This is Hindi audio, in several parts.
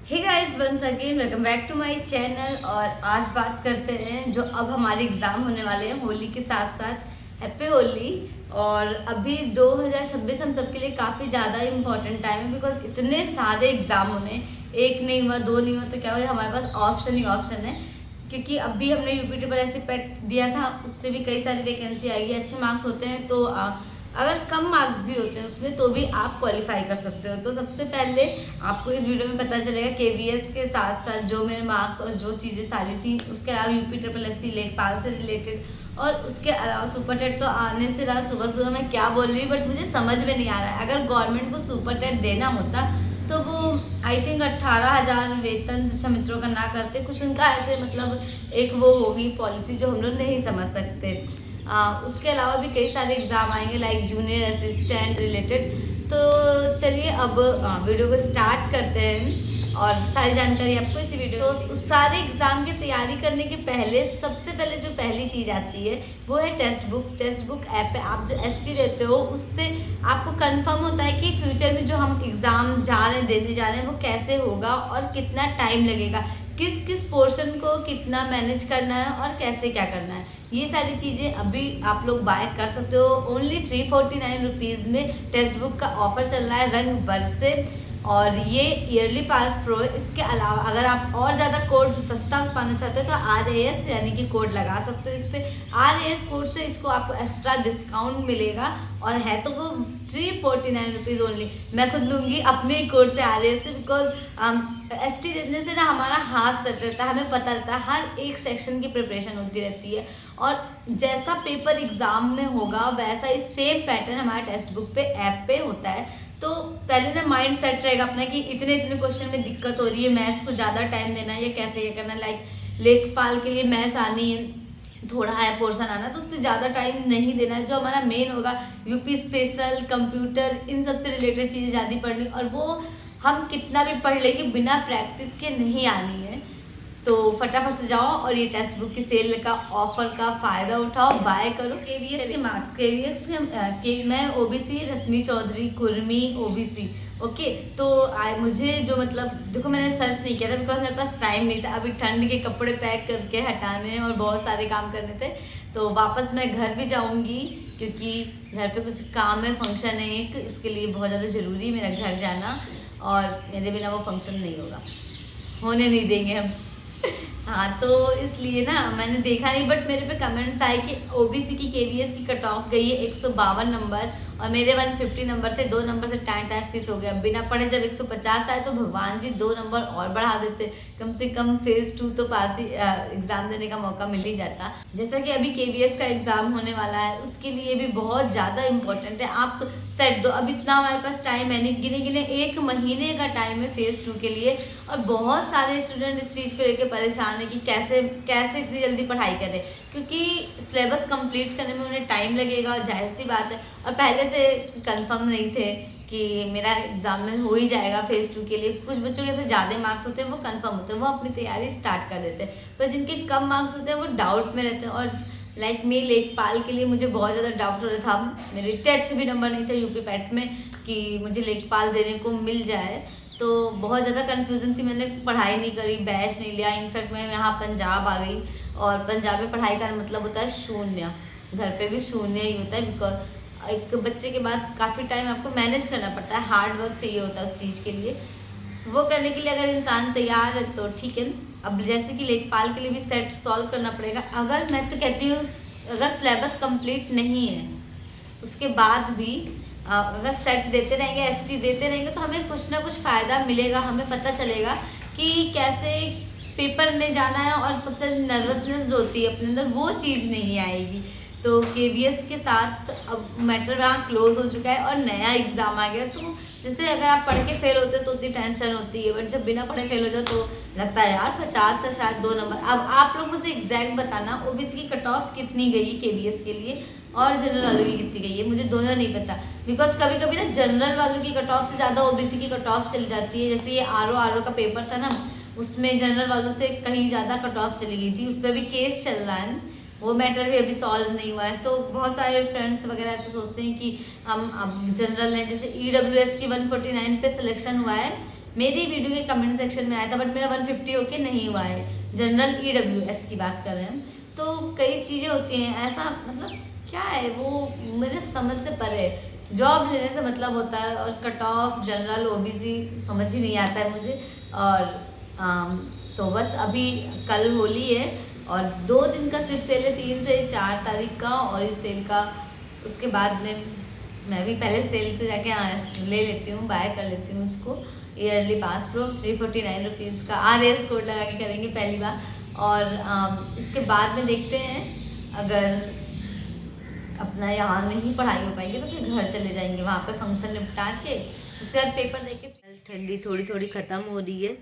Hey guys, once again welcome back to my channel. और आज बात करते हैं जो अब हमारे एग्ज़ाम होने वाले हैं होली के साथ साथ। हैप्पी होली। और अभी 2026 हम सबके लिए काफ़ी ज़्यादा इम्पोर्टेंट टाइम है, बिकॉज इतने सारे एग्ज़ाम होने, एक नहीं हुआ दो नहीं हुआ तो क्या हुआ, हमारे पास ऑप्शन ही ऑप्शन है। क्योंकि अभी हमने यूपी ट्रिपल एस पेट दिया था, उससे भी कई सारी वैकेंसी आएगी। अच्छे मार्क्स होते हैं तो अगर कम मार्क्स भी होते हैं उसमें तो भी आप क्वालिफाई कर सकते हो। तो सबसे पहले आपको इस वीडियो में पता चलेगा केवीएस के साथ साथ जो मेरे मार्क्स और जो चीज़ें सारी थी, उसके अलावा यूपी ट्रिपल एस लेखपाल से रिलेटेड, और उसके अलावा सुपर टेट तो आने से रहा। सुबह सुबह मैं क्या बोल रही हूँ बट मुझे समझ में नहीं आ रहा है। अगर गवर्नमेंट को सुपर टेट देना होता तो वो आई थिंक 18,000 वेतन शिक्षा मित्रों का ना करते, कुछ उनका ऐसे मतलब एक वो होगी पॉलिसी जो हम लोग नहीं समझ सकते। उसके अलावा भी कई सारे एग्ज़ाम आएंगे लाइक जूनियर असिस्टेंट रिलेटेड। तो चलिए अब वीडियो को स्टार्ट करते हैं और सारी जानकारी आपको इसी वीडियो। तो उस सारे एग्ज़ाम की तैयारी करने के पहले सबसे पहले जो पहली चीज़ आती है वो है text book. Text book app पे आप जो एसटी देते हो उससे आपको कंफर्म होता है कि फ्यूचर में जो हम एग्ज़ाम जा रहे हैं देने जा रहे हैं वो कैसे होगा और कितना टाइम लगेगा, किस किस पोर्शन को कितना मैनेज करना है और कैसे क्या करना है। ये सारी चीज़ें अभी आप लोग बाय कर सकते हो। ओनली 349 रुपीज़ में टेक्स्ट बुक का ऑफर चल रहा है रंग बरस से, और ये ईयरली पास प्रो है। इसके अलावा अगर आप और ज़्यादा कोड सस्ता पाना चाहते हो तो RAS यानी कि कोड लगा सकते हो इस पर। RAS कोड से इसको आपको एक्स्ट्रा डिस्काउंट मिलेगा और है तो वो 349 रुपीज़ ओनली। मैं खुद लूँगी अपने ही कोड से RAS से, बिकॉज ST देने से ना हमारा हाथ सेट रहता है, हमें पता रहता है हर एक सेक्शन की प्रिपरेशन होती रहती है और जैसा पेपर एग्ज़ाम में होगा वैसा ही सेम पैटर्न हमारे टेक्स्ट बुक पे ऐप पे होता है। तो पहले ना माइंड सेट रहेगा अपना कि इतने इतने क्वेश्चन में दिक्कत हो रही है, मैथ्स को ज़्यादा टाइम देना है या कैसे क्या करना है। लाइक लेखपाल के लिए मैथ्स आनी है, थोड़ा है पोर्शन आना, तो उस पर ज़्यादा टाइम नहीं देना है। जो हमारा मेन होगा यूपी स्पेशल, कंप्यूटर, इन सब से रिलेटेड चीज़ें ज़्यादा पढ़नी, और वो हम कितना भी पढ़ लेंगे बिना प्रैक्टिस के नहीं आनी है। तो फटाफट से जाओ और ये टेक्स्ट बुक की सेल का ऑफर का फ़ायदा उठाओ, बाय करो। केवीएस के मार्क्स, केवीएस के मैं ओबीसी रश्मि चौधरी कुर्मी ओबीसी। ओके, तो मुझे जो मतलब देखो मैंने सर्च नहीं किया था बिकॉज मेरे पास टाइम नहीं था। अभी ठंड के कपड़े पैक करके हटाने और बहुत सारे काम करने थे, तो वापस मैं घर भी जाऊंगी क्योंकि घर पे कुछ काम है, फंक्शन है एक, इसके लिए बहुत ज़्यादा ज़रूरी है मेरा घर जाना, और मेरे बिना वो फंक्शन नहीं होगा, होने नहीं देंगे हम। हाँ, तो इसलिए ना मैंने देखा नहीं, बट मेरे पे कमेंट्स आए कि ओबीसी की केवीएस की कट ऑफ गई है 152 नंबर और मेरे 150 नंबर थे, 2 नंबर से टाइम टाइम फिस हो गया। बिना पढ़े जब 150 आए तो भगवान जी 2 नंबर और बढ़ा देते, कम से कम फेज 2 तो पास ही एग्ज़ाम देने का मौका मिल ही जाता। जैसा कि अभी केवीएस का एग्ज़ाम होने वाला है उसके लिए भी बहुत ज़्यादा इंपॉर्टेंट है। आप सेट दो, अब इतना हमारे पास टाइम है नहीं, गिने गिने 1 महीने का टाइम है फेज 2 के लिए, और बहुत सारे स्टूडेंट इस चीज़ को लेकर परेशान है कि कैसे कैसे इतनी जल्दी पढ़ाई करें, क्योंकि सिलेबस कंप्लीट करने में उन्हें टाइम लगेगा, जाहिर सी बात है। और पहले से कंफर्म नहीं थे कि मेरा एग्ज़ाम में हो ही जाएगा फेज़ 2 के लिए। कुछ बच्चों के ऐसे ज़्यादा मार्क्स होते हैं वो कंफर्म होते हैं, वो अपनी तैयारी स्टार्ट कर देते हैं, पर जिनके कम मार्क्स होते हैं वो डाउट में रहते हैं। और लाइक मैं लेखपाल के लिए मुझे बहुत ज़्यादा डाउट हो रहा था, मेरे इतने अच्छे भी नंबर नहीं थे यूपी पैट में कि मुझे लेखपाल देने को मिल जाए, तो बहुत ज़्यादा कन्फ्यूज़न थी। मैंने पढ़ाई नहीं करी, बैच नहीं लिया, इनफैक्ट मैं यहाँ पंजाब आ गई, और पंजाब में पढ़ाई का मतलब होता है शून्य, घर पे भी शून्य ही होता है, बिकॉज एक बच्चे के बाद काफ़ी टाइम आपको मैनेज करना पड़ता है, हार्ड वर्क चाहिए होता है उस चीज़ के लिए। वो करने के लिए अगर इंसान तैयार है तो ठीक है। अब जैसे कि लेखपाल के लिए भी सेट सॉल्व करना पड़ेगा। अगर मैं तो कहती हूँ अगर सिलेबस कंप्लीट नहीं है उसके बाद भी अगर सेट देते रहेंगे, एसटी देते रहेंगे, तो हमें कुछ ना कुछ फ़ायदा मिलेगा, हमें पता चलेगा कि कैसे पेपर में जाना है, और सबसे नर्वसनेस जो होती है अपने अंदर वो चीज़ नहीं आएगी। तो केवीएस के साथ अब मैटर वहाँ क्लोज हो चुका है और नया एग्ज़ाम आ गया। तो जैसे अगर आप पढ़ के फेल होते हो तो उतनी टेंशन होती है, बट जब बिना पढ़े फेल हो जाओ तो लगता है यार 50 से शायद 2 नंबर। अब आप लोग मुझे एग्जैक्ट बताना ओबीसी की कट ऑफ कितनी गई केवीएस के लिए और जनरल वालों की कितनी गई है, मुझे दोनों नहीं पता। बिकॉज कभी कभी ना जनरल वालों की कट ऑफ से ज़्यादा ओबीसी की कट ऑफ चली जाती है। जैसे ये आर का पेपर था ना, उसमें जनरल वालों से कहीं ज़्यादा कट ऑफ चली गई थी, उस पर भी केस चल रहा है, वो मैटर भी अभी सॉल्व नहीं हुआ है। तो बहुत सारे फ्रेंड्स वगैरह ऐसे सोचते हैं कि हम अब जनरल हैं, जैसे EWS की 149 पे सिलेक्शन हुआ है, मेरी वीडियो के कमेंट सेक्शन में आया था, बट मेरा 150 होके नहीं हुआ है। जनरल EWS की बात कर रहे हैं। तो कई चीज़ें होती हैं ऐसा, मतलब क्या है वो मेरे समझ से परे है। जॉब लेने से मतलब होता है, और कट ऑफ जनरल OBC समझ ही नहीं आता है मुझे। और तो बस अभी कल होली है और 2 दिन का सिर्फ सेल है, 3 से 4 तारीख का। और इस सेल का उसके बाद में मैं भी पहले सेल से जाके ले लेती हूँ, बाय कर लेती हूँ उसको। ईयरली पास प्रो 349 रुपीज़ का RS कोड लगा के करेंगे पहली बार। और इसके बाद में देखते हैं, अगर अपना यहाँ नहीं पढ़ाई हो पाएगी तो फिर घर चले जाएंगे, वहाँ पे फंक्शन निपटा के उसके बाद पेपर देके। ठंडी थोड़ी थोड़ी ख़त्म हो रही है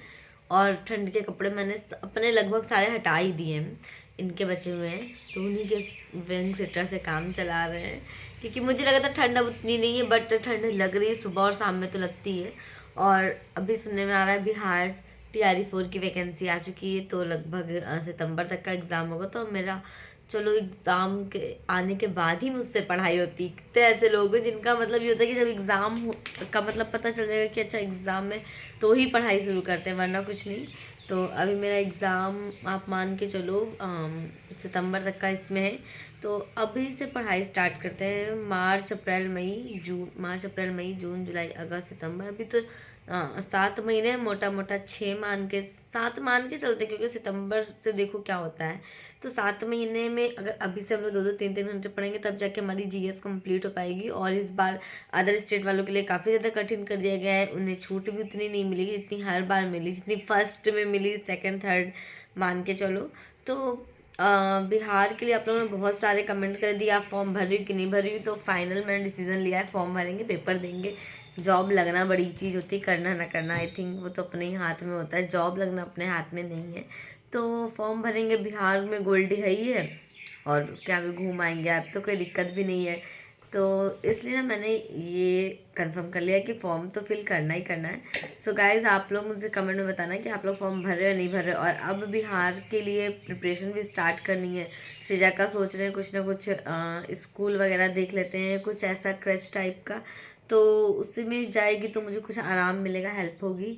और ठंड के कपड़े मैंने अपने लगभग सारे हटा ही दिए हैं, इनके बचे हुए हैं तो उन्हीं के विंग सीटर से काम चला रहे हैं। क्योंकि मुझे लगा था ठंड अब उतनी नहीं है, बट ठंड लग रही है, सुबह और शाम में तो लगती है। और अभी सुनने में आ रहा है बिहार TRE 4 की वैकेंसी आ चुकी है, तो लगभग सितंबर तक का एग्ज़ाम होगा। तो मेरा चलो एग्ज़ाम के आने के बाद ही मुझसे पढ़ाई होती। कितने ऐसे लोग हैं जिनका मतलब ये होता है कि जब एग्ज़ाम का मतलब पता चल जाएगा कि अच्छा एग्ज़ाम में, तो ही पढ़ाई शुरू करते हैं, वरना कुछ नहीं। तो अभी मेरा एग्ज़ाम आप मान के चलो सितंबर तक का इसमें है। तो अभी से पढ़ाई स्टार्ट करते हैं। मार्च अप्रैल मई जून जुलाई अगस्त सितंबर, अभी तो 7 महीने, मोटा मोटा 6 मान के 7 मान के चलते, क्योंकि सितंबर से देखो क्या होता है। तो 7 महीने में अगर अभी से हम लोग 2-2 3-3 घंटे पढ़ेंगे तब जाके हमारी GS कंप्लीट हो पाएगी। और इस बार अदर स्टेट वालों के लिए काफ़ी ज़्यादा कठिन कर दिया गया है, उन्हें छूट भी उतनी नहीं मिलेगी जितनी हर बार मिली, जितनी फर्स्ट में मिली, सेकंड थर्ड मान के चलो। तो बिहार के लिए आप लोगों ने बहुत सारे कमेंट कर दिए, आप फॉर्म भर रही हो कि नहीं भर रही हो। तो फाइनल मैंने डिसीजन लिया है, फॉर्म भरेंगे, पेपर देंगे। जॉब लगना बड़ी चीज़ होती है, करना ना करना आई थिंक वो तो अपने ही हाथ में होता है, जॉब लगना अपने हाथ में नहीं है। तो फॉर्म भरेंगे, बिहार में गोल्डी है ही है, और उसके आगे घूम आएंगे, अब तो कोई दिक्कत भी नहीं है। तो इसलिए ना मैंने ये कंफर्म कर लिया कि फॉर्म तो फिल करना ही करना है। सो गाइज़, आप लोग मुझे कमेंट में बताना कि आप लोग फॉर्म भर रहे हो या नहीं भर रहे हो। और अब बिहार के लिए प्रिपरेशन भी स्टार्ट करनी है। श्रीजा का सोच रहे हैं कुछ ना कुछ स्कूल वगैरह देख लेते हैं, कुछ ऐसा क्रच टाइप का, तो उससे में जाएगी तो मुझे कुछ आराम मिलेगा, हेल्प होगी।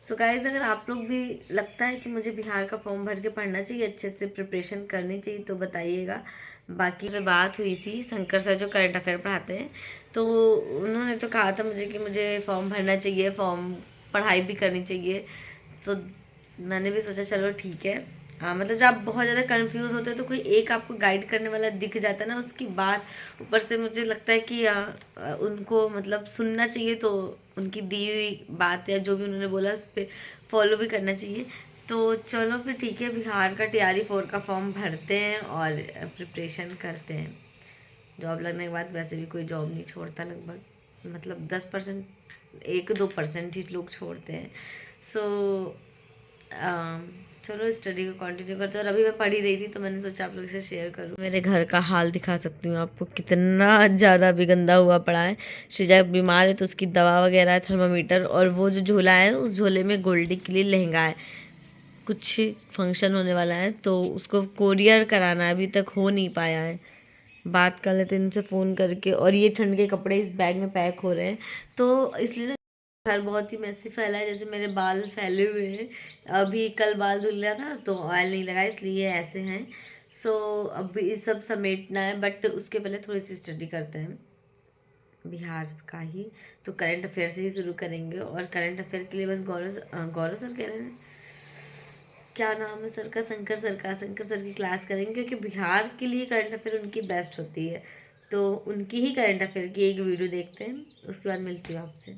सो गाइज़, अगर आप लोग भी लगता है कि मुझे बिहार का फॉर्म भर के पढ़ना चाहिए, अच्छे से प्रिपरेशन करनी चाहिए, तो बताइएगा। बाकी फिर बात हुई थी शंकर सर जो करंट अफेयर पढ़ाते हैं, तो उन्होंने तो कहा था मुझे कि मुझे फॉर्म भरना चाहिए, फॉर्म पढ़ाई भी करनी चाहिए। सो मैंने भी सोचा चलो ठीक है। मतलब जब आप बहुत ज़्यादा कंफ्यूज होते हैं तो कोई एक आपको गाइड करने वाला दिख जाता है ना, उसकी बात ऊपर से मुझे लगता है कि उनको मतलब सुनना चाहिए, तो उनकी दी हुई बात या जो भी उन्होंने बोला उस पर फॉलो भी करना चाहिए। तो चलो फिर ठीक है, बिहार का TRE 4 का फॉर्म भरते हैं और प्रिपरेशन करते हैं। जॉब लगने के बाद वैसे भी कोई जॉब नहीं छोड़ता, लगभग मतलब 10%, 1-2% ही लोग छोड़ते हैं। सो चलो स्टडी को कंटिन्यू करते हैं। और अभी मैं पढ़ ही रही थी तो मैंने सोचा आप लोग से शेयर करूँ। मेरे घर का हाल दिखा सकती हूँ आपको, कितना ज़्यादा अभी गंदा हुआ पड़ा है। श्रीजा बीमार है तो उसकी दवा वगैरह है, थर्मामीटर, और वो जो झोला है उस झोले में गोल्डी के लिए लहंगा है, कुछ फंक्शन होने वाला है तो उसको कोरियर कराना है, अभी तक हो नहीं पाया है। बात कर लेते हैं इनसे फ़ोन करके। और ये ठंड के कपड़े इस बैग में पैक हो रहे हैं, तो इसलिए ना घर बहुत ही मैसी फैला है, जैसे मेरे बाल फैले हुए हैं। अभी कल बाल धुल रहा था तो ऑयल नहीं लगा, इसलिए ऐसे हैं। सो अब ये सब समेटना है, बट उसके पहले थोड़ी सी स्टडी करते हैं बिहार का ही। तो करंट अफेयर से ही शुरू करेंगे। और करंट अफेयर के लिए बस गौरव सर कह रहे हैं, क्या नाम है सर का, शंकर सर की क्लास करेंगे, क्योंकि बिहार के लिए करंट अफेयर उनकी बेस्ट होती है। तो उनकी ही करंट अफेयर की एक वीडियो देखते हैं, उसके बाद मिलती हूँ आपसे।